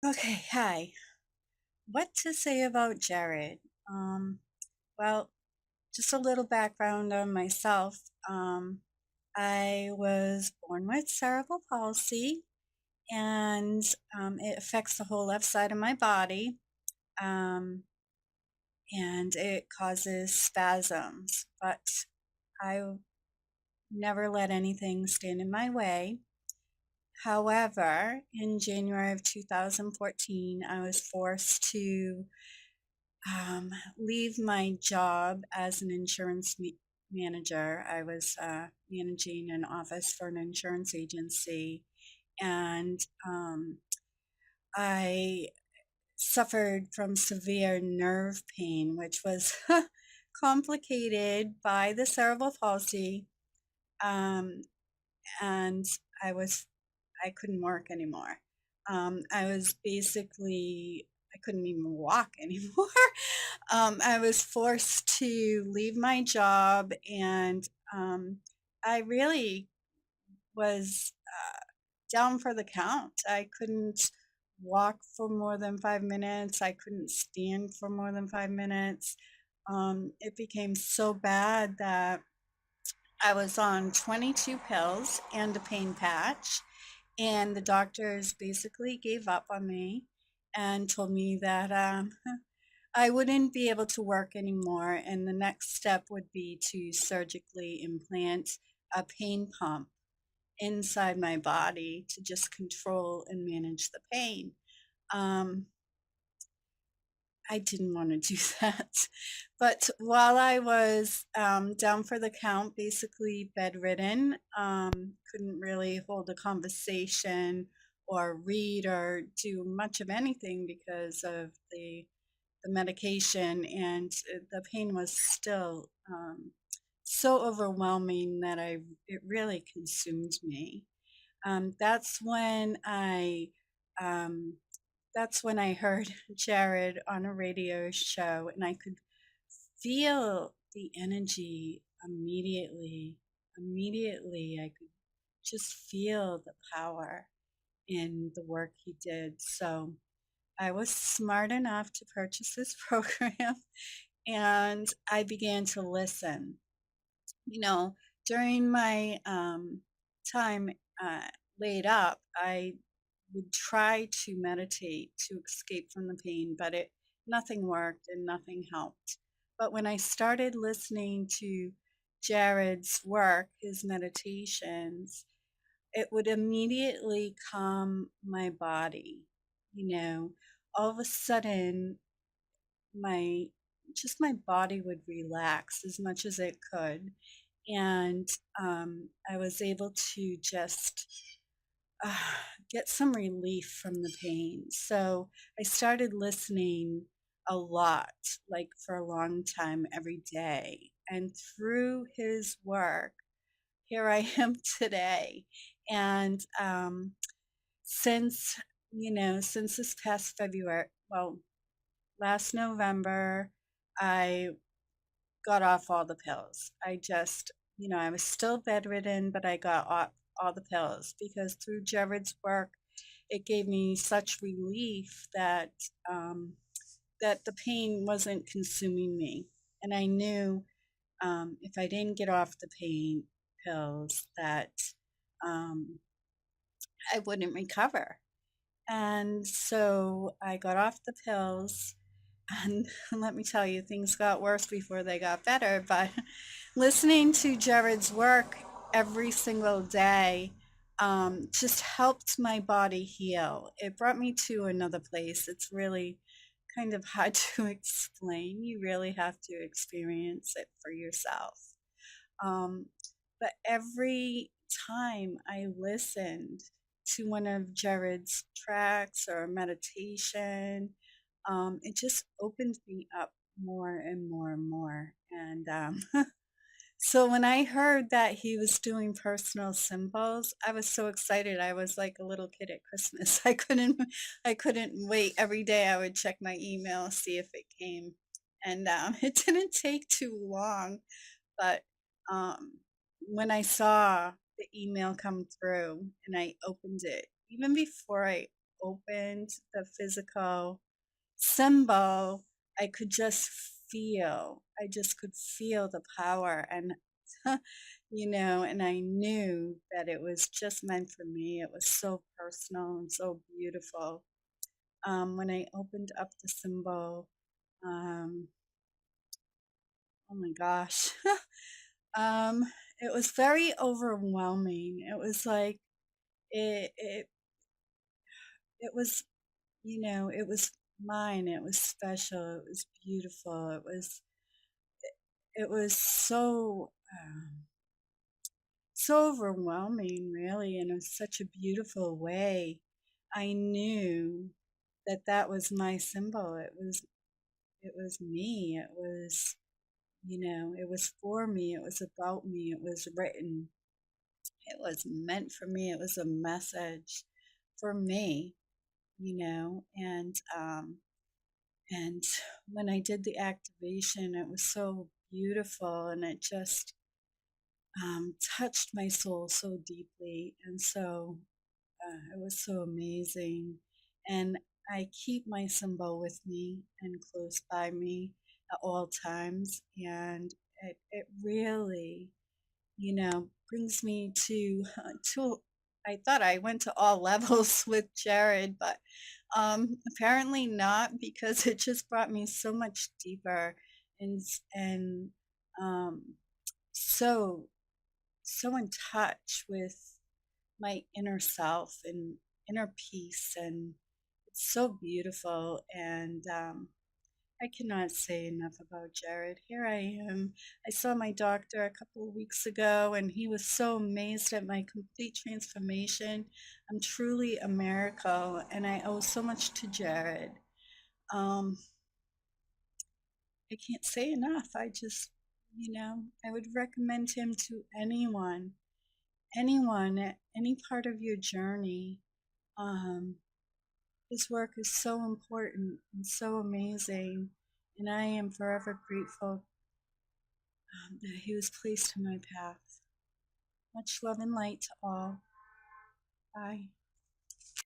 Okay, hi. What to say about Jared? Um, well, just a little background on myself. I was born with cerebral palsy, and it affects the whole left side of my body, um, and it causes spasms. But I never let anything stand in my way. However, in January of 2014, I was forced to um, leave my job as an insurance manager. I was managing an office for an insurance agency, and I suffered from severe nerve pain, which was complicated by the cerebral palsy. Um, and I was I couldn't work anymore. I was basically I couldn't even walk anymore. I was forced to leave my job, and I really was down for the count. I couldn't walk for more than 5 minutes. I couldn't stand for more than 5 minutes. It became so bad that I was on 22 pills and a pain patch, and the doctors basically gave up on me and told me that I wouldn't be able to work anymore, and the next step would be to surgically implant a pain pump inside my body to just control and manage the pain. Um, I didn't want to do that. But while I was down for the count, basically bedridden, couldn't really hold a conversation or read or do much of anything because of the medication, and the pain was still so overwhelming that it really consumed me. Um, that's when I um, that's when I heard Jared on a radio show, and I could feel the energy immediately. Immediately, I could just feel the power in the work he did. So I was smart enough to purchase this program, and I began to listen. You know, during my time uh, laid up, I would try to meditate to escape from the pain, but it nothing worked and nothing helped. But when I started listening to Jared's work, his meditations, it would immediately calm my body. You know, all of a sudden, my my body would relax as much as it could, and I was able to just uh, get some relief from the pain. So I started listening a lot, like for a long time every day. And through his work, here I am today. And since, since this past February, well, last November, I got off all the pills. I was still bedridden, but I got off all the pills because through Jared's work, it gave me such relief that that the pain wasn't consuming me, and I knew if I didn't get off the pain pills that um, I wouldn't recover. And so I got off the pills, and let me tell you, things got worse before they got better. But listening to Jared's work every single day just helped my body heal. It brought me to another place. It's really kind of hard to explain. You really have to experience it for yourself. Um, but every time I listened to one of Jared's tracks or meditation, it just opened me up more and more and more. And so when I heard that he was doing personal symbols, I was so excited. I was like a little kid at Christmas. I couldn't wait. Every day I would check my email, see if it came. And it didn't take too long, but um, when I saw the email come through and I opened it, even before I opened the physical symbol, I could just I just could feel the power and, and I knew that it was just meant for me. It was so personal and so beautiful. When I opened up the symbol, um, oh my gosh, um, it was very overwhelming. It was like it, it, it was, it was mine. It was special. It was beautiful. It was so overwhelming, really, and in such a beautiful way. I knew that that was my symbol. It was me. It was for me. It was about me. It was written. It was meant for me. It was a message for me, and when I did the activation, it was so beautiful, and it just touched my soul so deeply, and so it was so amazing. And I keep my symbol with me and close by me at all times, and it really, brings me to. I thought I went to all levels with Jared, but apparently not, because it just brought me so much deeper and um, so so in touch with my inner self and inner peace, and it's so beautiful. And I cannot say enough about Jared. Here I am. I saw my doctor a couple of weeks ago, and he was so amazed at my complete transformation. I'm truly a miracle, and I owe so much to Jared. um, I can't say enough. I would recommend him to anyone at any part of your journey. Um, his work is so important and so amazing, and I am forever grateful that he was placed in my path. Much love and light to all. Bye.